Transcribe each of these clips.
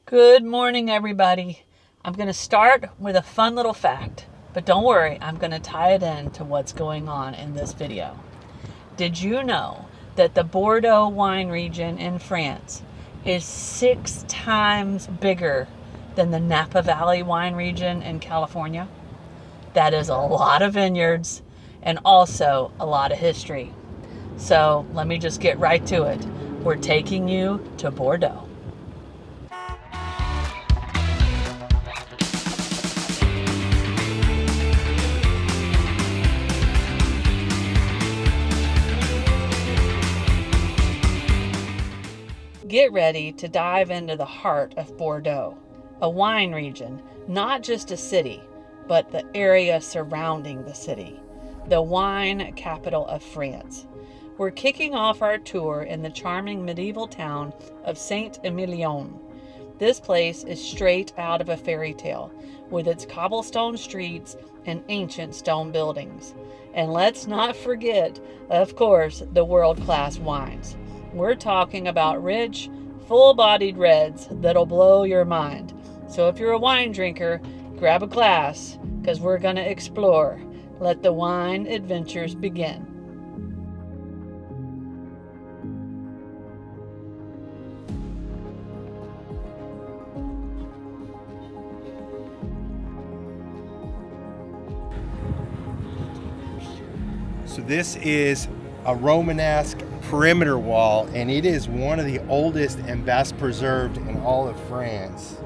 Good morning, everybody. I'm going to start with a fun little fact, but don't worry, I'm going to tie it in to what's going on in this video. Did you know that the Bordeaux wine region in France is 6 times bigger than the Napa Valley wine region in California? That is a lot of vineyards and also a lot of history. So let me just get right to it. We're taking you to Bordeaux. Get ready to dive into the heart of Bordeaux, a wine region, not just a city, but the area surrounding the city, the wine capital of France. We're kicking off our tour in the charming medieval town of Saint-Émilion. This place is straight out of a fairy tale, with its cobblestone streets and ancient stone buildings. And let's not forget, of course, the world-class wines. We're talking about rich, full-bodied reds that'll blow your mind. So if you're a wine drinker, grab a glass, because we're going to explore. Let the wine adventures begin. So this is a Romanesque perimeter wall, and it is one of the oldest and best preserved in all of France.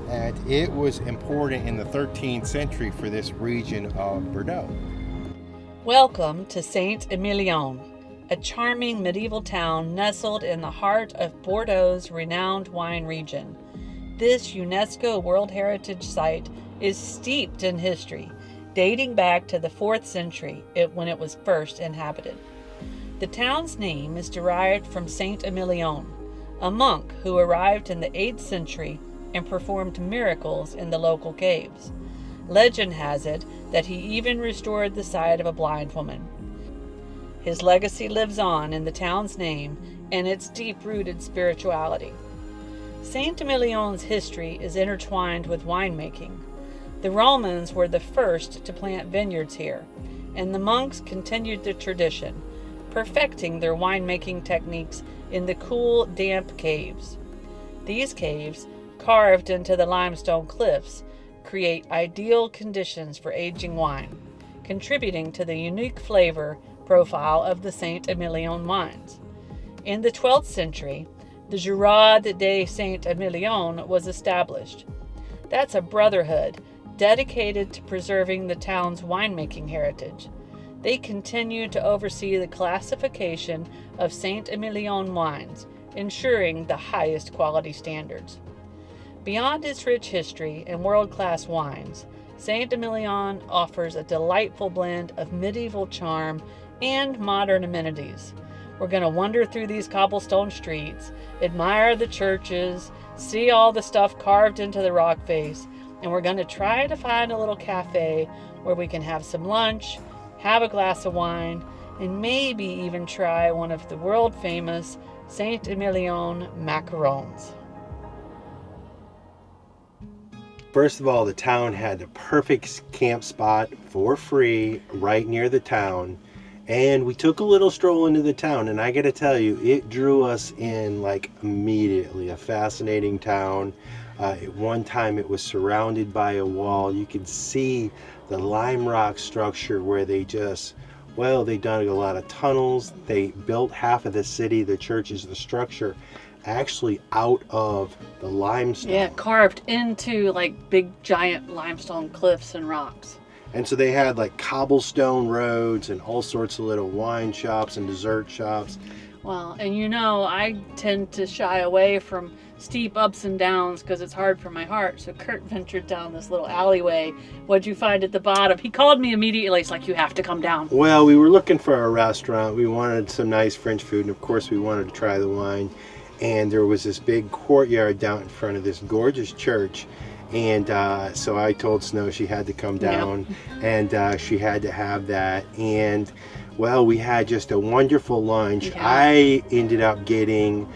And it was important in the 13th century for this region of Bordeaux. Welcome to Saint-Émilion, a charming medieval town nestled in the heart of Bordeaux's renowned wine region. This UNESCO World Heritage Site is steeped in history, dating back to the 4th century when it was first inhabited. The town's name is derived from Saint-Émilion, a monk who arrived in the 8th century and performed miracles in the local caves. Legend has it that he even restored the sight of a blind woman. His legacy lives on in the town's name and its deep-rooted spirituality. Saint-Émilion's history is intertwined with winemaking. The Romans were the first to plant vineyards here, and the monks continued the tradition, perfecting their winemaking techniques in the cool, damp caves. These caves, carved into the limestone cliffs, create ideal conditions for aging wine, contributing to the unique flavor profile of the Saint-Émilion wines. In the 12th century, the Jurade de Saint-Émilion was established. That's a brotherhood dedicated to preserving the town's winemaking heritage. They continue to oversee the classification of Saint-Émilion wines, ensuring the highest quality standards. Beyond its rich history and world-class wines, Saint-Émilion offers a delightful blend of medieval charm and modern amenities. We're going to wander through these cobblestone streets, admire the churches, see all the stuff carved into the rock face, and we're going to try to find a little cafe where we can have some lunch, have a glass of wine, and maybe even try one of the world-famous Saint-Émilion macarons. First of all, the town had the perfect camp spot for free right near the town. And we took a little stroll into the town, and I gotta tell you, it drew us in like immediately. A fascinating town. At one time it was surrounded by a wall. You could see the lime rock structure where they dug a lot of tunnels. They built half of the city, the churches, the structure, actually out of the limestone. Yeah, carved into like big giant limestone cliffs and rocks. And so they had like cobblestone roads and all sorts of little wine shops and dessert shops. Well, and I tend to shy away from steep ups and downs because it's hard for my heart. So Curt ventured down this little alleyway. What'd you find at the bottom? He called me immediately. He's like, you have to come down. Well, we were looking for a restaurant. We wanted some nice French food, and of course we wanted to try the wine. And there was this big courtyard down in front of this gorgeous church. And so I told Snow she had to come down, and she had to have that. And well, we had just a wonderful lunch. Yeah. I ended up getting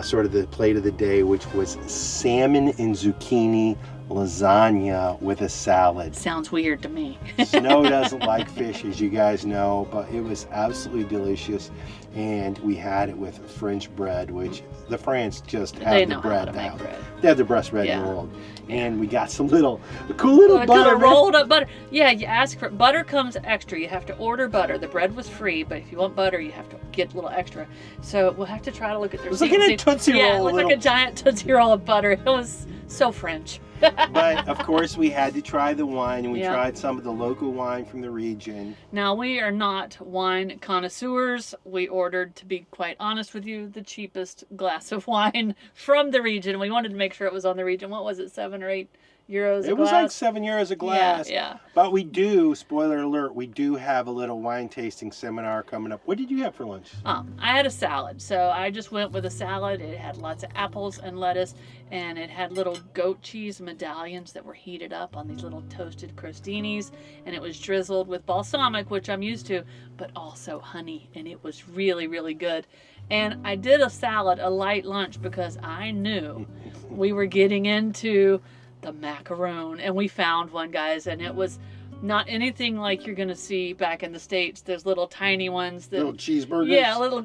sort of the plate of the day, which was salmon and zucchini lasagna with a salad. Sounds weird to me. Snow doesn't like fish, as you guys know, but it was absolutely delicious. And we had it with French bread, which the French just have the bread down. They have the best bread in the world. And we got some cool little butter. Rolled up butter. Yeah, you ask for butter, comes extra. You have to order butter. The bread was free, but if you want butter, you have to get a little extra. So we'll have to try to look at their. It was like a Tootsie Roll. Yeah, it looked like a giant Tootsie Roll of butter. It was so French. But of course we had to try the wine, and we tried some of the local wine from the region. Now, we are not wine connoisseurs. We ordered, to be quite honest with you, the cheapest glass of wine from the region. We wanted to make sure it was on the region. What was it, €7 or €8 a glass? It was like €7 a glass. Yeah. But we do, spoiler alert, we do have a little wine tasting seminar coming up. What did you have for lunch? I had a salad. So I just went with a salad. It had lots of apples and lettuce, and it had little goat cheese medallions that were heated up on these little toasted crostinis, and it was drizzled with balsamic, which I'm used to, but also honey, and it was really, really good. And I did a salad, a light lunch, because I knew we were getting into the macaroon, and we found one, guys, and it was not anything like you're gonna see back in the States. There's little tiny ones that little cheeseburgers. Yeah, little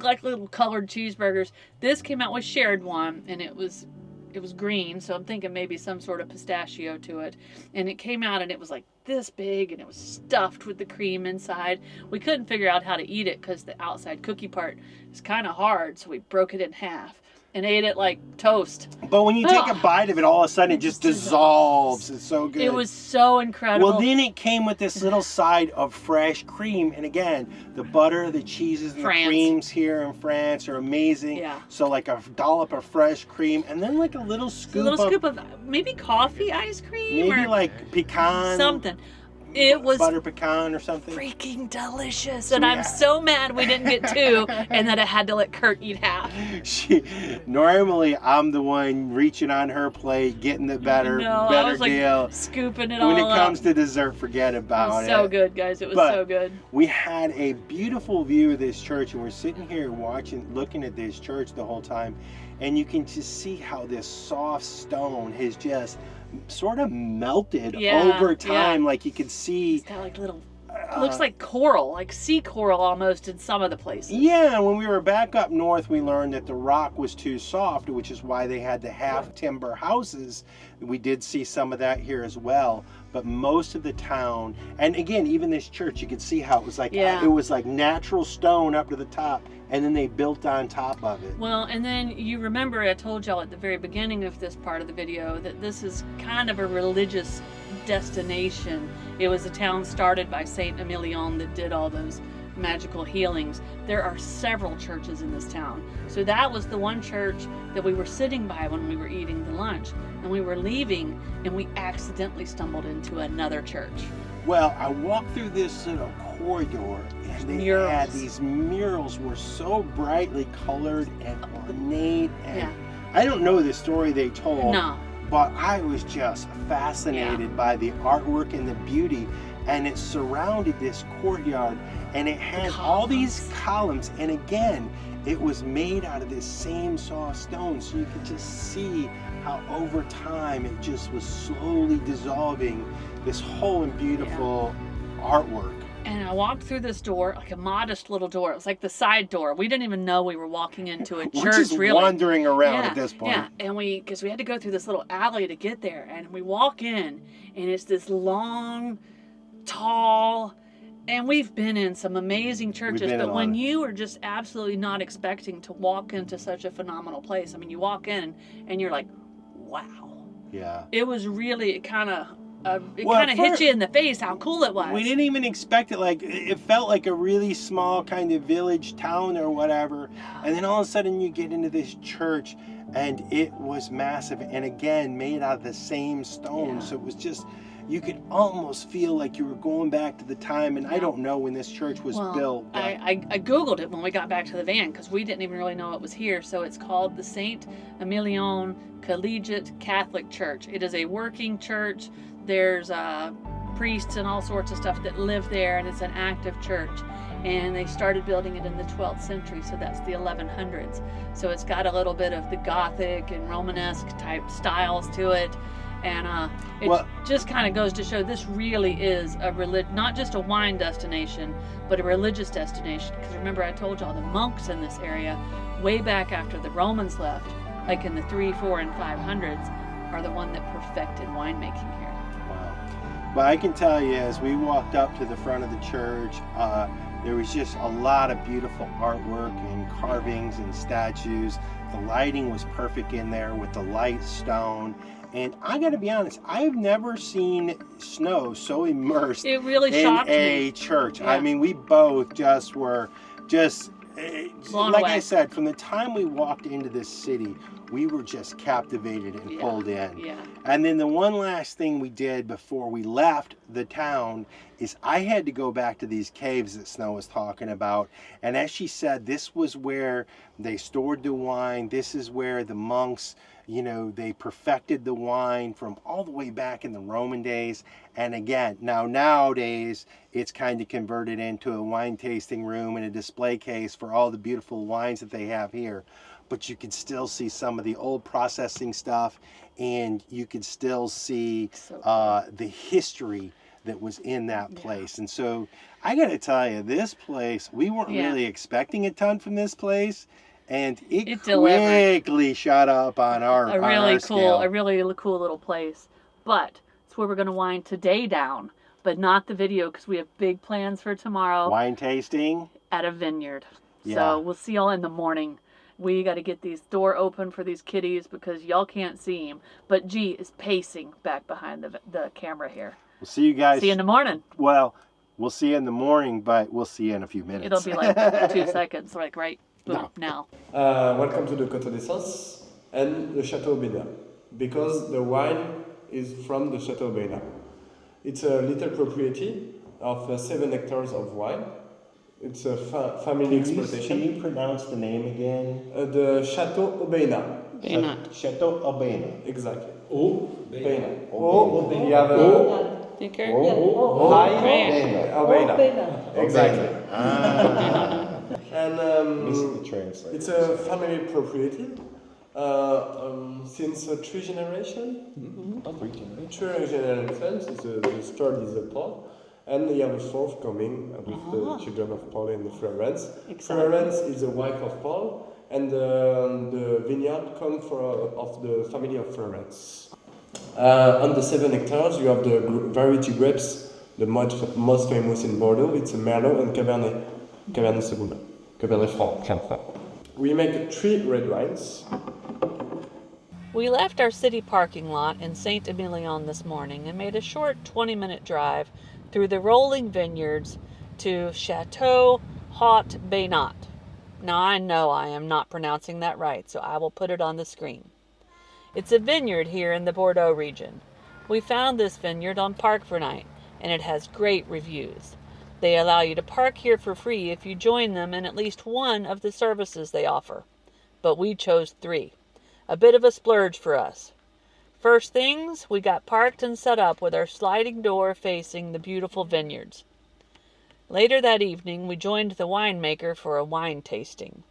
colored cheeseburgers. This came out, we shared one, and it was green, so I'm thinking maybe some sort of pistachio to it. And it came out, and it was like this big, and it was stuffed with the cream inside. We couldn't figure out how to eat it because the outside cookie part is kind of hard, so we broke it in half and ate it like toast. But when you take a bite of it, all of a sudden it just dissolves. It's so good. It was so incredible. Well, then it came with this little side of fresh cream. And again, the butter, the cheeses, and the creams here in France are amazing. Yeah. So like a dollop of fresh cream, and then like a little scoop of maybe coffee ice cream. Maybe like pecan. Something. It was butter pecan or something. Freaking delicious. And I'm so mad we didn't get two and that I had to let Curt eat half. Normally I'm the one reaching on her plate, getting the better I was deal. Like scooping it all When it comes up. to dessert, forget about it. So good, guys. It was so good. We had a beautiful view of this church, and we're sitting here looking at this church the whole time, and you can just see how this soft stone has just sort of melted over time. Like you could see it's got like little looks like coral, like sea coral almost in some of the places. Yeah, when we were back up north, we learned that the rock was too soft, which is why they had the half timber houses. We did see some of that here as well, but most of the town, and again, even this church, you could see how it was like it was like natural stone up to the top, and then they built on top of it. Well, and then you remember I told y'all at the very beginning of this part of the video that this is kind of a religious destination. It was a town started by Saint-Émilion that did all those magical healings. There are several churches in this town. So that was the one church that we were sitting by when we were eating the lunch, and we were leaving, and we accidentally stumbled into another church. Well, I walked through this little corridor, and they had these murals were so brightly colored and ornate, and I don't know the story they told. No. But I was just fascinated by the artwork and the beauty, and it surrounded this courtyard, and it had all these columns, and again, it was made out of this same soft stone, so you could just see how over time it just was slowly dissolving this whole and beautiful artwork. And I walked through this door, like a modest little door. It was like the side door. We didn't even know we were walking into a church, we're just wandering around at this point. Yeah, and because we had to go through this little alley to get there. And we walk in, and it's this long, tall, and we've been in some amazing churches. But when you are just absolutely not expecting to walk into such a phenomenal place, I mean, you walk in, and you're like, wow. Yeah. It was really, it kind of hit you in the face how cool it was. We didn't even expect it. Like, it felt like a really small kind of village town or whatever. And then all of a sudden you get into this church, and it was massive, and again made out of the same stone. So it was just, you could almost feel like you were going back to the time, and I don't know when this church was built. I Googled it when we got back to the van, because we didn't even really know it was here. So it's called the Saint-Émilion Collegiate Catholic Church. It is a working church. There's priests and all sorts of stuff that live there, and it's an active church. and they started building it in the 12th century, so that's the 1100s. So it's got a little bit of the Gothic and Romanesque type styles to it, and just kind of goes to show this really is not just a wine destination, but a religious destination. Because remember, I told y'all the monks in this area, way back after the Romans left, like in the 300s, 400s, and 500s, are the one that perfected winemaking here. Wow. But I can tell you, as we walked up to the front of the church, there was just a lot of beautiful artwork and carvings and statues. The lighting was perfect in there with the light stone. And I got to be honest, I've never seen snow so immersed It really in shocked a me. church. Yeah. I mean, we both just were Blown like away. I said, from the time we walked into this city, we were just captivated and pulled in. Yeah. And then the one last thing we did before we left the town is I had to go back to these caves that Snow was talking about. And as she said, this was where they stored the wine. This is where the monks, they perfected the wine from all the way back in the Roman days. And again, nowadays, it's kind of converted into a wine tasting room and a display case for all the beautiful wines that they have here. But you can still see some of the old processing stuff, and you can still see the history that was in that place. And so I got to tell you, this place, we weren't really expecting a ton from this place. And it quickly shot up on our scale. A really cool little place. But it's where we're going to wine today down, but not the video, because we have big plans for tomorrow. Wine tasting at a vineyard. Yeah. So we'll see y'all in the morning. We got to get these door open for these kitties because y'all can't see them. But G is pacing back behind the camera here. We'll see you guys. See you in the morning. Well, we'll see you in the morning, but we'll see you in a few minutes. It'll be like 2 seconds, like right boom, now. Welcome to the Côte d'Essence and the Chateau Vineyard, because the wine is from the Chateau Vineyard. It's a little property of 7 hectares of wine. It's a family exploitation. Can you pronounce the name again? The Chateau Obéna. Chateau Obéna. Exactly. Obéna. You have a Obéna. Exactly. And it's a family property since 3 generations. Mm-hmm. 3 generations. The third is Paul. And you have a 4th coming with the children of Paul in Florence. Florence is the wife of Paul, and the vineyard comes of the family of Florence. On the 7 hectares, you have the variety grapes, the most famous in Bordeaux. It's a Merlot and Cabernet Sauvignon, Cabernet Franc. We make 3 red wines. We left our city parking lot in Saint-Émilion this morning and made a short 20-minute drive through the rolling vineyards to Chateau Haut Baynat. Now I know I am not pronouncing that right, so I will put it on the screen. It's a vineyard here in the Bordeaux region. We found this vineyard on Park4Night, and it has great reviews. They allow you to park here for free if you join them in at least one of the services they offer. But we chose 3. A bit of a splurge for us. First things, we got parked and set up with our sliding door facing the beautiful vineyards. Later that evening, we joined the winemaker for a wine tasting.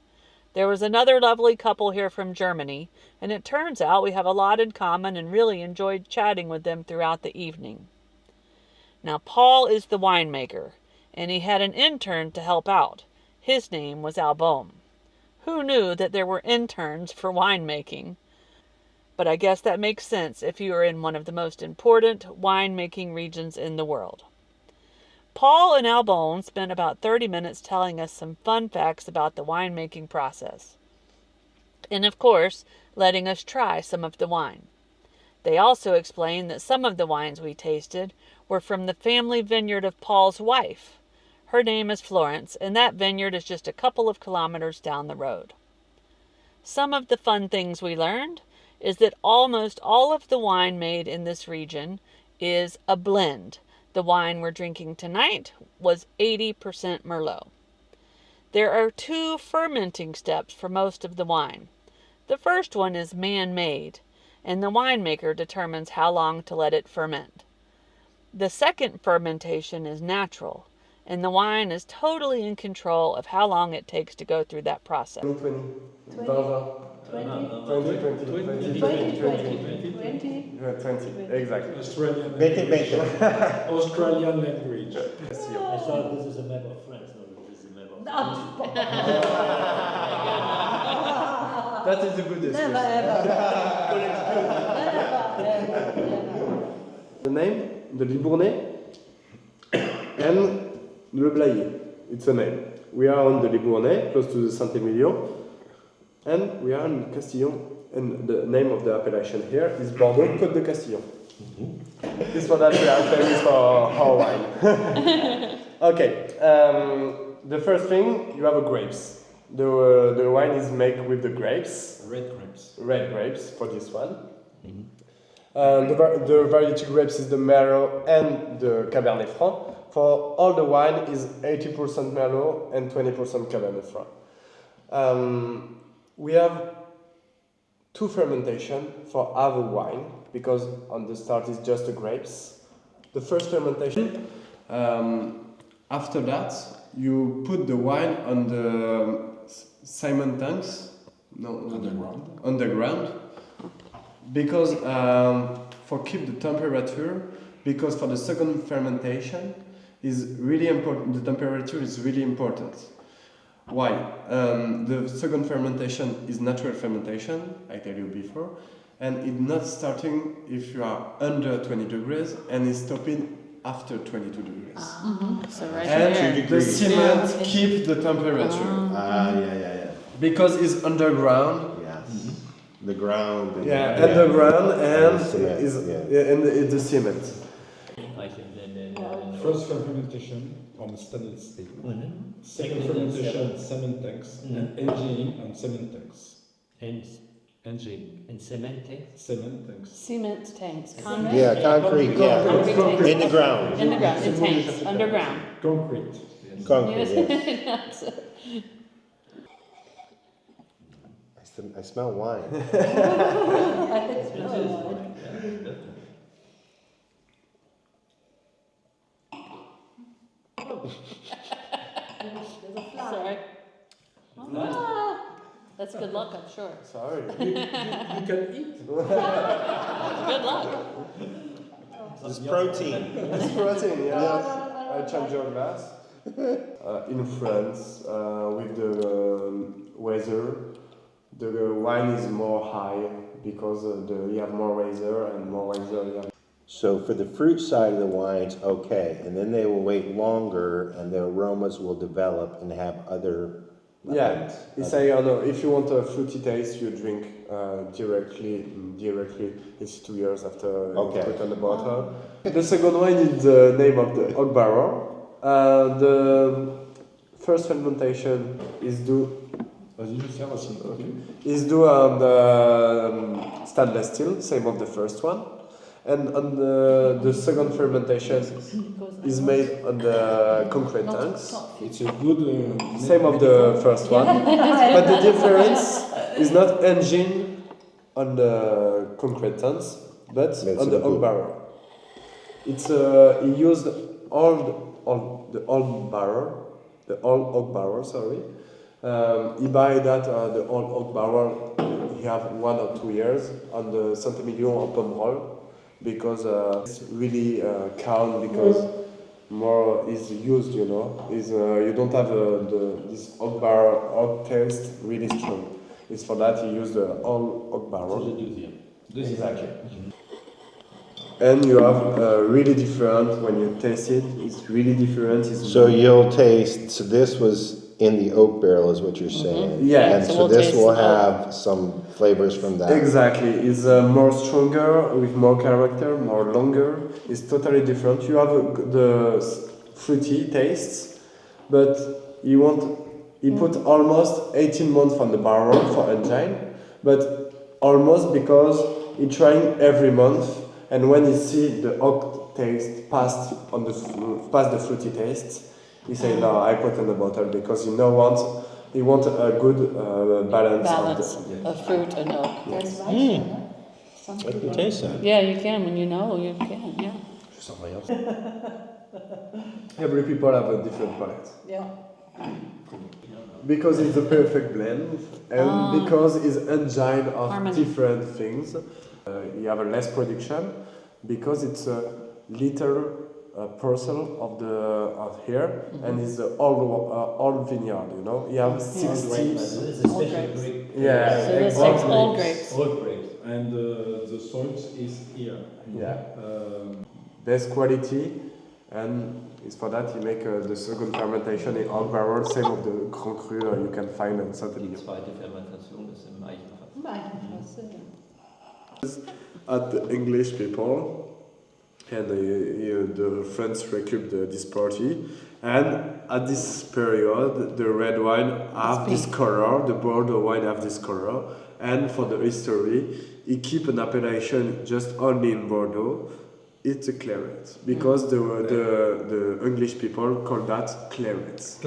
There was another lovely couple here from Germany, and it turns out we have a lot in common and really enjoyed chatting with them throughout the evening. Now, Paul is the winemaker, and he had an intern to help out. His name was Albaume. Who knew that there were interns for winemaking? But I guess that makes sense if you are in one of the most important winemaking regions in the world. Paul and Albaume spent about 30 minutes telling us some fun facts about the winemaking process. And of course, letting us try some of the wine. They also explained that some of the wines we tasted were from the family vineyard of Paul's wife. Her name is Florence, and that vineyard is just a couple of kilometers down the road. Some of the fun things we learned is that almost all of the wine made in this region is a blend. The wine we're drinking tonight was 80% Merlot. There are 2 fermenting steps for most of the wine. The first one is man-made, and the winemaker determines how long to let it ferment. The second fermentation is natural, and the wine is totally in control of how long it takes to go through that process. 20. 20, exactly. Australian Bete, language. bete. Australian language. I thought this is a map of France. No, this is a map of That is a good excuse. Never The name, the Libournais, and Le Blayais. It's a name. We are on the Libournais, close to the Saint-Émilion, and we are in Castillon. And the name of the appellation here is Bordeaux Côte de Castillon. This for that we are famous for our wine. Okay, the first thing, you have a grapes. The wine is made with the grapes. Red grapes for this one. The variety grapes is the Merlot and the Cabernet Franc. For all the wine is 80% Merlot and 20% Cabernet Franc. We have 2 fermentation for our wine because on the start is just the grapes. The first fermentation. After that, you put the wine on the cement tanks. Underground. Because for keep the temperature, because for the second fermentation is really important. The temperature is really important. Why? The second fermentation is natural fermentation, I tell you before, and it's not starting if you are under 20 degrees and it's stopping after 22 degrees. So right And there. the cement keep the temperature Yeah. because it's underground. Yes. The ground. And Underground and cement, is yeah. and it's the cement. I think First fermentation on stainless steel. Second fermentation cement tanks and engineering on cement tanks. and Engineering. and cementing. Cement tanks. Cement tanks. Concrete. Yeah, concrete, yeah. Concrete tanks. In the ground. In the ground, in tanks, underground. Concrete. Concrete, yes. I smell wine. Sorry. Ah, that's good luck, I'm sure. Sorry. You can eat. Good luck. It's protein. It's protein, yeah. I change your glass. In France, with the weather, the wine is more high because you have more weather and more weather. You have. So for the fruit side of the wines, okay, and then they will wait longer, and the aromas will develop and have other. Yeah, it's like, if you want a fruity taste, you drink directly. It's 2 years after Okay. you put on the bottle. The second one is the name of the oak barrel. The first fermentation is due on the stainless steel, same of the first one. And on the second fermentation is made on the concrete tanks. It's a good. Same of the first one. But the difference is not engine on the concrete tanks, but on the oak barrel. It's he used the old oak barrel. Sorry. He buy that the old oak barrel. He have 1 or 2 years on the Saint-Émilion or Pomerol. Because it's really calm because more is used, is you don't have this oak taste really strong. It's for that you use the old oak barrel. Exactly. And you have really different when you taste it. It's really different. So you'll taste. So this was in the oak barrel, is what you're saying. Yeah. And So so we'll this taste will the- have some flavors from that. Exactly. It's more stronger with more character, more longer. It's totally different. You have the fruity tastes, but he put almost 18 months on the barrel for engine, but almost because he trying every month, and when he see the oak taste past the fruity taste, he say no, I put in the bottle because he want a good balance of fruit and oak. I can taste that. Yeah, you can when you know you can. Yeah. sens rien. Every people have a different palate. Yeah. Because it's a perfect blend and because it's engine of Harmony. different things. You have a less production because it's a little parcel of here and it's all vineyard, you know. You have 60. This is a special grape. Yeah, So this exactly. takes old grapes. Old grapes. And the soil is here. Yeah. Best quality, and it's for that you make the second fermentation in old barrel, same of the Grand Cru you can find in Die Saint-Émilion. zweite Fermentation ist im Eichenfass. At the English people, and the French recoup this party, and at this period the red wine have this color, the Bordeaux wine have this color, and for the history, he keep an appellation just only in Bordeaux. It's a claret because the English people call that claret.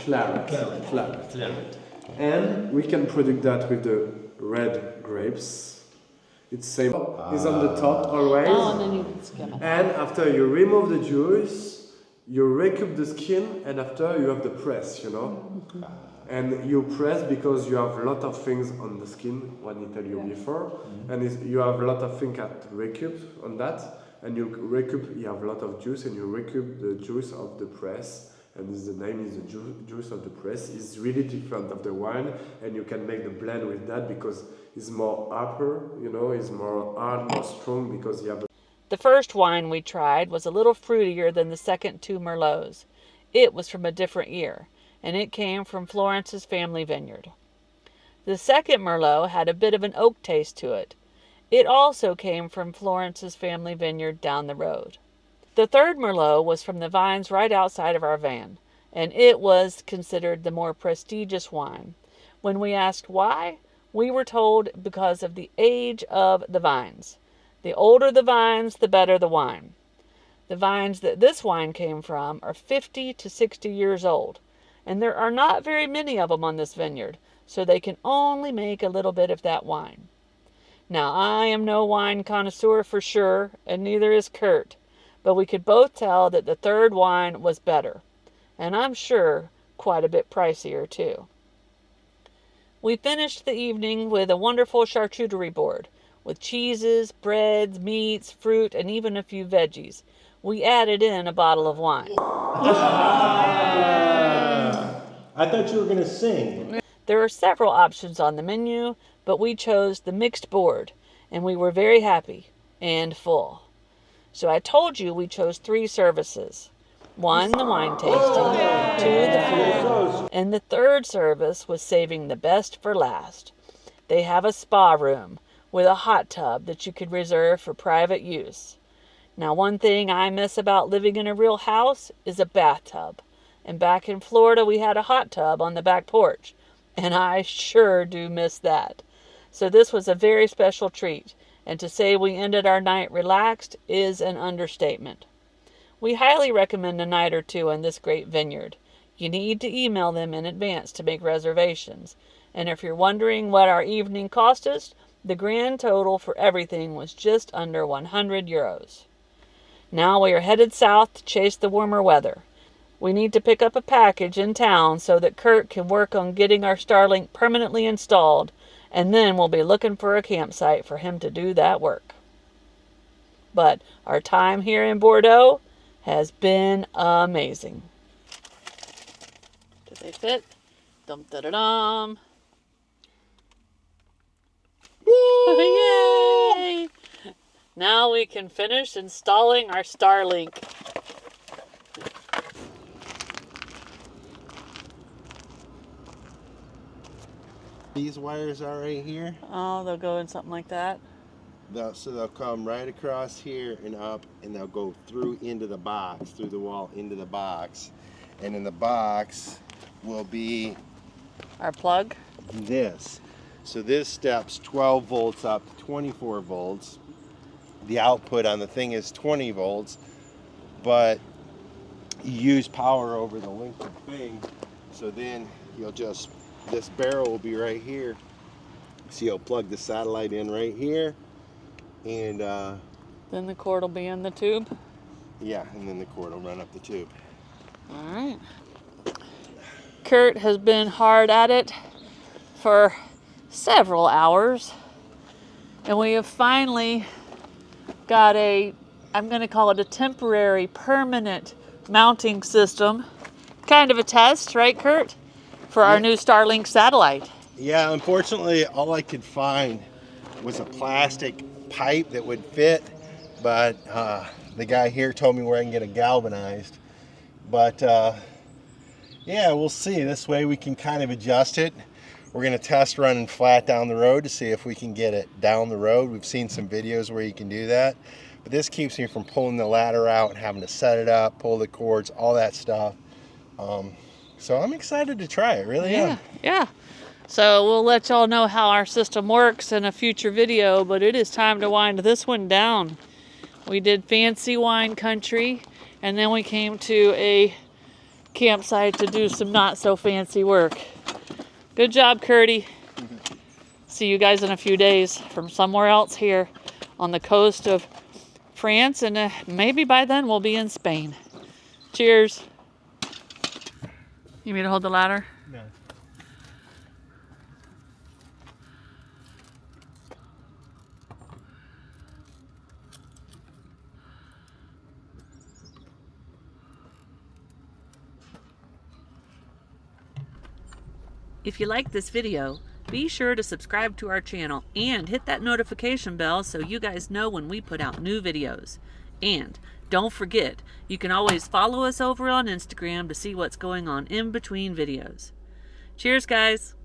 Claret. And we can produce that with the red grapes. It's same. It's on the top always. Oh, and then you can skim it. And after you remove the juice, you recoup the skin, and after you have the press, you know. And you press because you have a lot of things on the skin, what I tell you before, and you have a lot of things at recoup on that, and you recoup, you have a lot of juice, and you recoup the juice of the press, and the name is the juice of the press. It's really different of the wine, and you can make the blend with that because it's more upper, you know, it's more hard, more strong because you have. The first wine we tried was a little fruitier than the second two Merlots. It was from a different year, and it came from Florence's family vineyard. The second Merlot had a bit of an oak taste to it. It also came from Florence's family vineyard down the road. The third Merlot was from the vines right outside of our van, and it was considered the more prestigious wine. When we asked why, we were told because of the age of the vines. The older the vines, the better the wine. The vines that this wine came from are 50 to 60 years old, and there are not very many of them on this vineyard, so they can only make a little bit of that wine. Now, I am no wine connoisseur for sure, and neither is Curt, but we could both tell that the third wine was better, and I'm sure quite a bit pricier too. We finished the evening with a wonderful charcuterie board, with cheeses, breads, meats, fruit, and even a few veggies. We added in a bottle of wine. I thought you were going to sing. There are several options on the menu, but we chose the mixed board, and we were very happy and full. So I told you we chose 3 services. 1, the wine tasting, 2, the food, and the third service was saving the best for last. They have a spa room with a hot tub that you could reserve for private use. Now, one thing I miss about living in a real house is a bathtub. And back in Florida, we had a hot tub on the back porch, and I sure do miss that. So this was a very special treat, and to say we ended our night relaxed is an understatement. We highly recommend a night or two in this great vineyard. You need to email them in advance to make reservations. And if you're wondering what our evening cost us, the grand total for everything was just under 100 euros. Now we are headed south to chase the warmer weather. We need to pick up a package in town so that Curt can work on getting our Starlink permanently installed, and then we'll be looking for a campsite for him to do that work. But our time here in Bordeaux has been amazing. Did they fit? Dum-da-da-dum. Yay! Now we can finish installing our Starlink. These wires are right here. Oh, they'll go in something like that. So they'll come right across here and up, and they'll go through into the box, through the wall into the box. And in the box will be Our plug. this. So this steps 12 volts up to 24 volts. The output on the thing is 20 volts, but you use power over the length of the thing. So then you'll just, this barrel will be right here. So you'll plug the satellite in right here, and Then the cord will be in the tube. Yeah, and then the cord will run up the tube. All right. Curt has been hard at it for several hours, and we have finally got I'm going to call it a temporary, permanent mounting system. Kind of a test, right, Curt? For our new Starlink satellite. Yeah, unfortunately, all I could find was a plastic pipe that would fit, but the guy here told me where I can get it galvanized. But yeah, we'll see. This way we can kind of adjust it. We're going to test running flat down the road to see if we can get it down the road. We've seen some videos where you can do that. But this keeps me from pulling the ladder out and having to set it up, pull the cords, all that stuff. So I'm excited to try it, really am. Yeah. So we'll let y'all know how our system works in a future video, but it is time to wind this one down. We did fancy wine country, and then we came to a campsite to do some not so fancy work. Good job, Curty. See you guys in a few days from somewhere else here on the coast of France, and maybe by then we'll be in Spain. Cheers. You want me to hold the ladder? No. If you like this video, be sure to subscribe to our channel and hit that notification bell so you guys know when we put out new videos. And don't forget, you can always follow us over on Instagram to see what's going on in between videos. Cheers, guys!